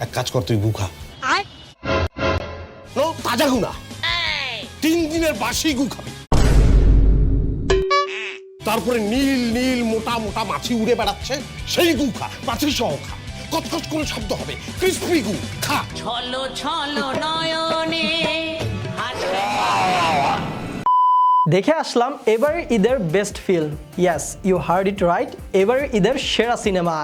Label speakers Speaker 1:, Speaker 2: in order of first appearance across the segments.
Speaker 1: এক কাজ কর, তুই গু খা। তাজা গু না, 3 দিনের বাসি গু খাবি। তারপরে নীল নীল মোটা মোটা মাছি উড়ে বেড়াচ্ছে, সেই গু খা, মাছি সহ খা। কচকচ করে শব্দ হবে, ক্রিসপি গু খা।
Speaker 2: ছলো ছলো নয়নে
Speaker 3: দেখে আসলাম এবারের ঈদের best film. Yes, you heard it right, এবারের ঈদের সেরা সিনেমা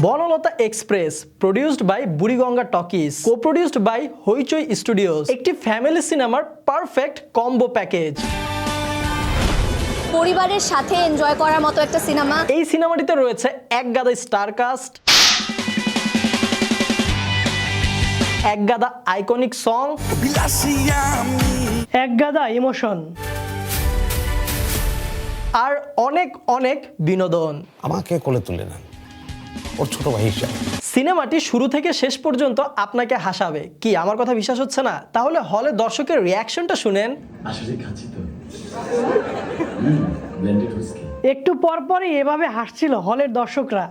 Speaker 3: Bonolota express, produced by Buriganga talkies, co-produced by Hoichoi studios. একটি ফ্যামিলি সিনেমার পারফেক্ট কম্বো প্যাকেজ।
Speaker 4: পরিবারের সাথে এনজয় করার মতো একটা সিনেমা।
Speaker 3: এই সিনেমাটিতে রয়েছে এক গাদা স্টার কাস্ট, এক গাদা আইকনিক সং, এক গাদা ইমোশন, আর অনেক অনেক বিনোদন।
Speaker 1: আমাকে কোলে তুলে নেন, ওর ছোট ভাই হিসাবে।
Speaker 3: সিনেমাটি শুরু থেকে শেষ পর্যন্ত আপনাকে হাসাবে। কি আমার কথা বিশ্বাস হচ্ছে না? তাহলে হলে দর্শকের রিয়াকশনটা শুনেন।
Speaker 5: আসলে খাচ্ছি তো ব্লেন্ডেড হুইস্কি।
Speaker 6: একটু পরপরই এভাবে হাসছিল হলের দর্শকরা।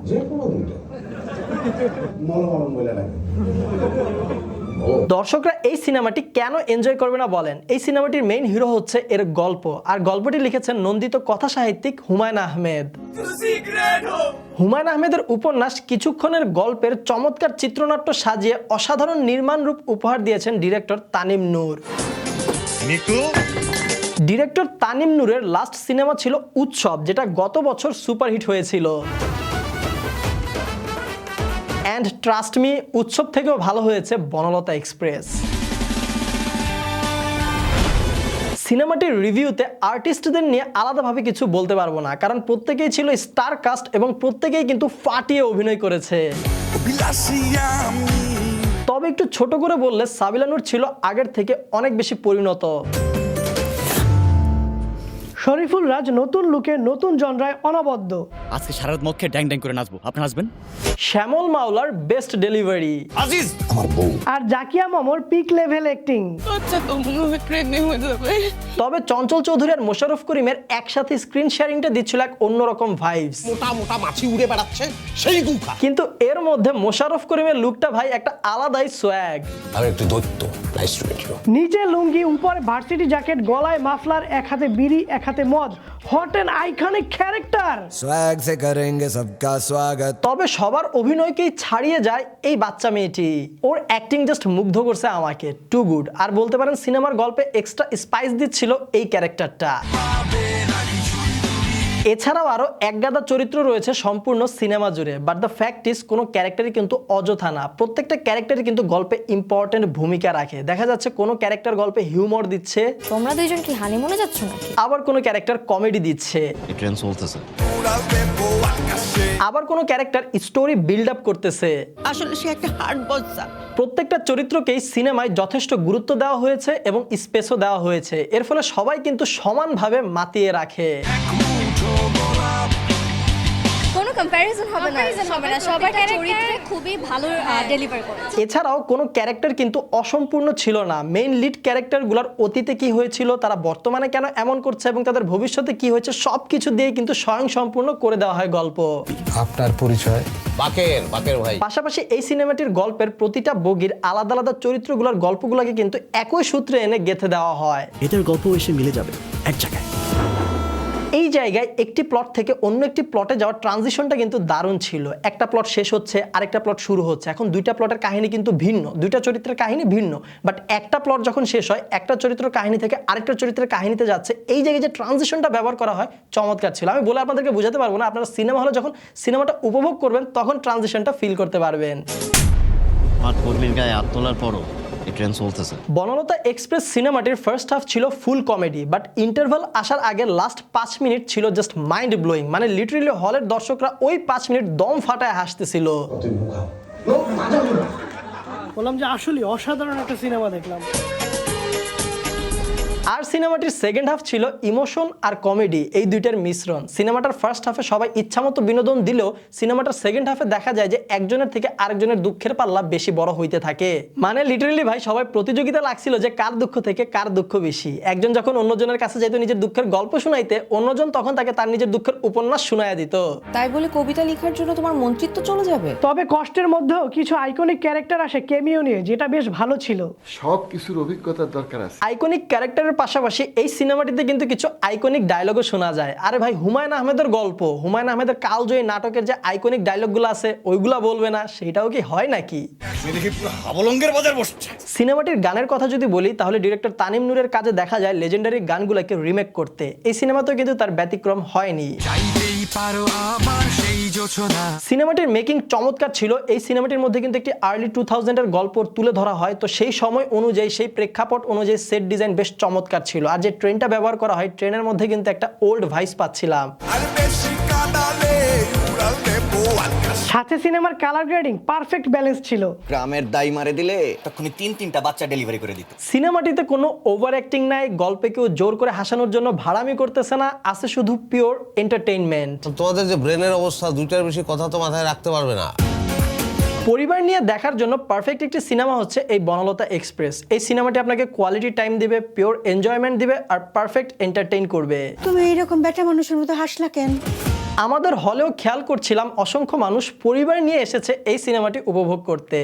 Speaker 6: দর্শকরা এই সিনেমাটি কেন এনজয় করবে না বলেন? এই সিনেমাটির মেইন হিরো হচ্ছে এর গল্প, আর গল্পটি লিখেছেন নন্দিত কথা সাহিত্যিক হুমায়ুন আহমেদ। হুমায়ুন আহমেদের উপন্যাস কিছুক্ষণের গল্পের চমৎকার চিত্রনাট্য সাজিয়ে অসাধারণ নির্মাণ রূপ উপহার দিয়েছেন ডিরেক্টর তানিম নূর। ডিরেক্টর তানিম নূরের লাস্ট সিনেমা ছিল উৎসব, যেটা গত বছর সুপারহিট হয়েছিল। অ্যান্ড ট্রাস্ট মি, উৎসব থেকেও ভালো হয়েছে বনলতা এক্সপ্রেস। সিনেমাটির রিভিউতে আর্টিস্টদের নিয়ে আলাদাভাবে কিছু বলতে পারবো না, কারণ প্রত্যেকেই ছিল স্টার কাস্ট এবং প্রত্যেকেই কিন্তু ফাটিয়ে অভিনয় করেছে। তবে একটু ছোট করে বললে সাবিলা নূর ছিল আগের থেকে অনেক বেশি পরিণত। শরীফুল রাজ নতুন লুকে নতুন জনরায় অনবদ্য।
Speaker 7: আজকে সারা রাত মক্কে ড্যাং ড্যাং করে নাচবো, আপনি নাচবেন?
Speaker 3: শ্যামল মাওলার বেস্ট ডেলিভারি,
Speaker 1: আজিজ আমার বউ।
Speaker 6: আর জাকিয়া মামুর পিক লেভেল অ্যাক্টিং।
Speaker 3: তবে চঞ্চল চৌধুরী আর মোশাররফ করিমের একসাথে স্ক্রিন শেয়ারিংটা দিচ্ছিল এক অন্যরকম ভাইবস।
Speaker 1: মোটা মোটা মাছি উড়ে বেড়াচ্ছে, সেই গু খা।
Speaker 3: কিন্তু এর মধ্যে মোশাররফ করিমের লুকটা ভাই একটা আলাদাই সোয়াগ।
Speaker 1: আমি একটু দৈত্য। Nice to meet you.
Speaker 6: নিচে লুঙ্গি, উপরে ভার্সিটি জ্যাকেট, গলায় মাফলার, এক হাতে বিড়ি এক হাতে মদ। Hot and iconic character.
Speaker 8: Swag से करेंगे सबका स्वागत।
Speaker 3: তবে সবার অভিনয়কেই ছাড়িয়ে যায় এই বাচ্চা মেয়েটি। ওর অ্যাক্টিং জাস্ট মুগ্ধ করছে আমাকে, টু গুড। আর বলতে পারেন সিনেমার গল্পে এক্সট্রা স্পাইস দিচ্ছিল এই ক্যারেক্টারটা। এছাড়াও আরো এক গাদা চরিত্র রয়েছে সম্পূর্ণ সিনেমা জুড়ে, বাট দ্য ফ্যাক্ট ইজ কোনো ক্যারেক্টারই কিন্তু অযথা না। প্রত্যেকটা ক্যারেক্টারই কিন্তু গল্পে ইম্পর্টেন্ট ভূমিকা রাখে। দেখা যাচ্ছে কোনো ক্যারেক্টার গল্পে হিউমর দিচ্ছে,
Speaker 4: তোমরা দুইজন কি হানিমুনে যাচ্ছ নাকি?
Speaker 3: আবার কোনো ক্যারেক্টার কমেডি দিচ্ছে,
Speaker 7: এই ট্রেন চলতেছে।
Speaker 3: আবার কোনো ক্যারেক্টার স্টোরি বিল্ড আপ করতেছে।
Speaker 2: আসলে সে একটা হার্ড বজ্জা।
Speaker 3: প্রত্যেকটা চরিত্রকেই সিনেমায় যথেষ্ট গুরুত্ব দেওয়া হয়েছে এবং স্পেসও দেওয়া হয়েছে। এর ফলে সবাই কিন্তু সমানভাবে মাতিয়ে রাখে।
Speaker 4: কোনো কম্প্যারিজন হবে না, সবার চরিত্রে খুবই ভালো ডেলিভার করেছে।
Speaker 3: এছাড়াও কোনো ক্যারেক্টার কিন্তু অসম্পূর্ণ ছিল না। মেইন লিড ক্যারেক্টারগুলোর অতীতে কি হয়েছিল, তারা বর্তমানে কেন এমন করছে এবং তাদের ভবিষ্যতে কি হয়েছে, সবকিছু দিয়ে কিন্তু স্বয়ং সম্পূর্ণ করে দেওয়া হয় গল্প।
Speaker 8: আপনার পরিচয়?
Speaker 1: বাকের ভাই।
Speaker 3: পাশাপাশি এই সিনেমাটির গল্পের প্রতিটা বগির আলাদা আলাদা চরিত্রগুলোর গল্পগুলোকে কিন্তু একই সূত্রে এনে গেঁথে দেওয়া হয়।
Speaker 7: এটার গল্প এসে মিলে যাবে এক জায়গায়।
Speaker 3: এই জায়গায় একটি প্লট থেকে অন্য একটি প্লটে যাওয়ার ট্রানজিশনটা কিন্তু দারুণ ছিল। একটা প্লট শেষ হচ্ছে, আরেকটা প্লট শুরু হচ্ছে। এখন দুইটা প্লটের কাহিনী কিন্তু ভিন্ন, দুইটা চরিত্রের কাহিনী ভিন্ন, বাট একটা প্লট যখন শেষ হয় একটা চরিত্রের কাহিনী থেকে আরেকটা চরিত্রের কাহিনীতে যাচ্ছে। এই জায়গায় যে ট্রানজিশনটা ব্যবহার করা হয় চমৎকার ছিল। আমি বলে আপনাদেরকে বোঝাতে পারবো না, আপনারা সিনেমা হলে যখন সিনেমাটা উপভোগ করবেন তখন ট্রানজিশনটা ফিল করতে পারবেন।
Speaker 7: আমার কর্মীর গায়ে হাত তোলার পরও এই ট্রেন চলতেছে।
Speaker 3: বনলতা এক্সপ্রেস সিনেমাটির ফার্স্ট হাফ ছিল ফুল কমেডি, বাট ইন্টারভাল আসার আগে লাস্ট 5 মিনিট ছিল জাস্ট মাইন্ড ব্লোয়িং। মানে লিটারেলি হলের দর্শকরা ওই 5 মিনিট দম ফাটায় হাসতেছিল।
Speaker 6: বললাম যে আসলে অসাধারণ একটা সিনেমা দেখলাম।
Speaker 3: আর সিনেমাটির সেকেন্ড হাফ ছিল ইমোশন আর কমেডি এই দুইটার মিশ্রণ। সিনেমাটার ফার্স্ট হাফে সবাই ইচ্ছামতো বিনোদন দিলেও সিনেমাটার সেকেন্ড হাফে দেখা যায় যে একজনের থেকে আরেকজনের দুঃখের পাল্লা বেশি বড় হইতে থাকে। মানে লিটারালি ভাই সবাই প্রতিযোগিতা লাগছিল যে কার দুঃখ থেকে কার দুঃখ বেশি। একজন যখন অন্যজনের কাছে যাইতো নিজের দুঃখের গল্প শোনাইতে, অন্যজন তখন তাকে তার নিজের দুঃখের উপন্যাস শোনায়া দিত।
Speaker 9: তাই বলে কবিতা লেখার জন্য তোমার মন্ত্রিত্ব চলে যাবে?
Speaker 6: তবে কষ্টের মধ্যেও কিছু আইকনিক ক্যারেক্টার আসে কেমিও নিয়ে, যেটা বেশ ভালো ছিল।
Speaker 5: সব কিছুর অভিজ্ঞতার দরকার আছে।
Speaker 3: আইকনিক ক্যারেক্টারের পাশাপাশি এই সিনেমাটিতে কিন্তু কিছু আইকনিক ডায়লগও শোনা যায়। আরে ভাই হুমায়ুন আহমেদের গল্প, হুমায়ুন আহমেদের কালজয়ী নাটকের যে আইকনিক ডায়লগগুলো আছে ওইগুলা বলবে না, সেটাও কি হয় নাকি? সিনেমাটির গানের কথা যদি বলি তাহলে ডিরেক্টর তানিম নূরের কাজে দেখা যায় লেজেন্ডারি গানগুলোকে রিমেক করতে। এই সিনেমাতেও কিন্তু তার ব্যতিক্রম হয়নি। সিনেমাটির মেকিং চমৎকার ছিল। এই সিনেমাটির মধ্যে কিন্তু একটি আর্লি 2000-এর গল্প তুলে ধরা হয়, তো সেই সময় অনুযায়ী সেই প্রেক্ষাপট অনুযায়ী সেট ডিজাইন বেশ চমৎকার ছিল। আর যে ট্রেনটা ব্যবহার করা হয় ট্রেনের মধ্যে কিন্তু একটা ওল্ড ভাইস পাচ্ছিলাম।
Speaker 6: সাথে সিনেমার কালার গ্রেডিং পারফেক্ট ব্যালেন্স ছিল।
Speaker 10: গ্রামের দাই মারে দিলে তখনই 3-3টা বাচ্চা ডেলিভারি করে দিত।
Speaker 3: সিনেমাটিতে কোনো ওভার অ্যাক্টিং নাই, গল্পে কেউ জোর করে হাসানোর জন্য ভাড়ামি করতেছে না, আছে শুধু পিওর এন্টারটেইনমেন্ট।
Speaker 1: তোমাদের যে ব্রেনের অবস্থা, দুইটার বেশি কথা তো মাথায় রাখতে পারবে না।
Speaker 3: পরিবার নিয়ে দেখার জন্য পারফেক্ট একটি সিনেমা হচ্ছে এই বনলতা এক্সপ্রেস। এই সিনেমাটি আপনাকে কোয়ালিটি টাইম দিবে, পিওর এনজয়মেন্ট দিবে আর পারফেক্ট এন্টারটেইন করবে।
Speaker 2: তুমি এইরকম বেটা মানুষের মতো হাসলা কেন?
Speaker 3: আমাদের হলেও খেয়াল করছিলাম অসংখ্য মানুষ পরিবার নিয়ে এসেছে এই সিনেমাটি উপভোগ করতে।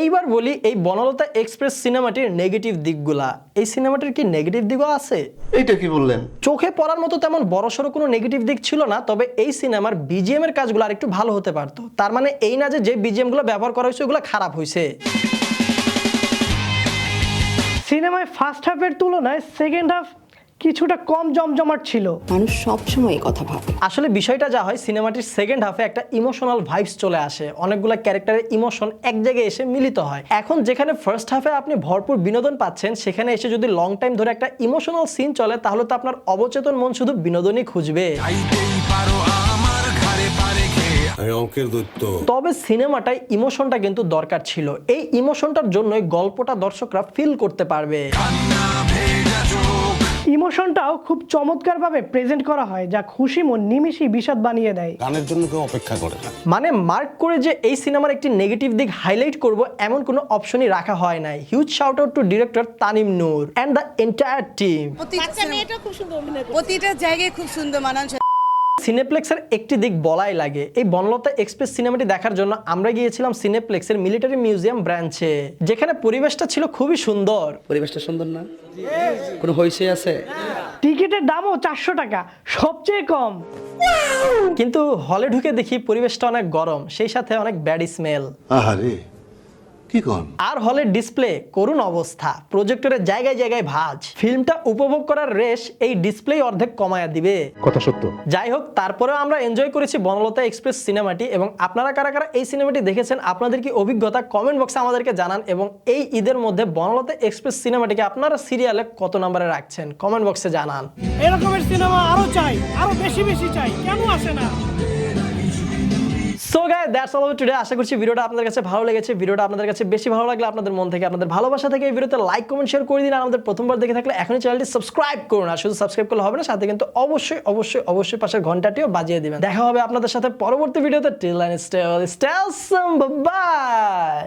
Speaker 3: এইবার বলি এই বনলতা এক্সপ্রেস সিনেমাটির নেগেটিভ দিকগুলা। এই সিনেমাটির কি নেগেটিভ দিকও আছে?
Speaker 7: এইটা কি বললেন?
Speaker 3: চোখে পড়ার মতো তেমন বড়সড় কোনো নেগেটিভ দিক ছিল না, তবে এই সিনেমার বিজিএম এর কাজগুলো আর একটু ভালো হতে পারতো। তার মানে এই না যে বিজিএম গুলো ব্যবহার করা হয়েছে ওগুলো খারাপ হয়েছে।
Speaker 6: সিনেমায় ফার্স্ট হাফের তুলনায় সেকেন্ড হাফ কিছুটা কম জমজমাট ছিল।
Speaker 9: মানুষ সব সময় এই কথা ভাবে।
Speaker 3: আসলে বিষয়টা যা হয় সিনেমাটির সেকেন্ড হাফে একটা ইমোশনাল ভাইবস চলে আসে, অনেকগুলো ক্যারেক্টারের ইমোশন এক জায়গায় এসে মিলিত হয়। এখন যেখানে ফার্স্ট হাফে আপনি ভরপুর বিনোদন পাচ্ছেন, সেখানে এসে যদি লং টাইম ধরে একটা ইমোশনাল সিন চলে তাহলে তো আপনার অবচেতন মন শুধু বিনোদনই খুঁজবে। তবে সিনেমাটায় ইমোশনটা কিন্তু দরকার ছিল। এই ইমোশনটার জন্যই গল্পটা দর্শকরা ফিল করতে পারবে।
Speaker 6: ইমোশনটাও খুব চমৎকারভাবে প্রেজেন্ট করা হয়, যা খুশি মন নিমিষেই বিষাদ বানিয়ে দেয়।
Speaker 1: গানের জন্য কেউ অপেক্ষা করে না।
Speaker 3: মানে মার্ক করে যে এই সিনেমার একটি নেগেটিভ দিক হাইলাইট করব এমন কোনো অপশনই রাখা হয় নাই। Huge shout out to director Tanim Noor and the entire team.
Speaker 2: প্রতিটা জায়গায় খুব সুন্দর মানানছে।
Speaker 3: সিনেপ্লেক্সের একটি দিক বলাই লাগে। এই বনলতা এক্সপ্রেস সিনেমাটি দেখার জন্য আমরা গিয়েছিলাম সিনেপ্লেক্সের মিলিটারি মিউজিয়াম ব্রাঞ্চে, যেখানে পরিবেশটা ছিল খুবই সুন্দর।
Speaker 10: পরিবেশটা সুন্দর না? কোনো হইছে আছে?
Speaker 6: টিকিটের দামও 400 টাকা, সবচেয়ে কম।
Speaker 3: কিন্তু হলে ঢুকে দেখি পরিবেশটা অনেক গরম, সেই সাথে অনেক ব্যাড স্মেল।
Speaker 5: আহারে কি কোন?
Speaker 3: আর হলের ডিসপ্লে করুণ অবস্থা, প্রজেক্টরের জায়গায় জায়গায় ভাঁজ। ফিল্মটা উপভোগ করার রেশ এই ডিসপ্লে অর্ধেক কমায়া দিবে।
Speaker 5: কথা সত্য।
Speaker 3: যাই হোক, তারপরেও আমরা এনজয় করেছি বনলতা এক্সপ্রেস সিনেমাটি। এবং আপনারা কারা কারা এই সিনেমাটি দেখেছেন, আপনাদের কি অভিজ্ঞতা কমেন্ট বক্সে আমাদেরকে জানান। এবং এই ঈদের মধ্যে বনলতা এক্সপ্রেস সিনেমাটিকে আপনারা সিরিয়ালে কত নম্বরে রাখছেন কমেন্ট বক্সে জানান।
Speaker 6: এরকমের সিনেমা আরো চাই, আরো বেশি বেশি চাই, কেন আসে না?
Speaker 3: So guys, that's all today. আশা করছি ভিডিওটা আপনাদের কাছে ভালো লেগেছে। ভিডিওটা আপনাদের কাছে বেশি ভালো লাগলে আপনাদের মন থেকে, আপনাদের ভালোবাসা থেকে এই ভিডিওতে লাইক কমেন্ট শেয়ার করে দিন। আর আমাদের প্রথমবার দেখে থাকলে এখনই চ্যানেলটি সাবস্ক্রাইব করুন। আর শুধু সাবস্ক্রাইব করলে হবে না, সাথে কিন্তু অবশ্যই অবশ্যই অবশ্যই পাশের ঘন্টাটিও বাজিয়ে দিবেন। দেখা হবে আপনাদের সাথে পরবর্তী ভিডিওতে। Till then stay all, stay awesome, by.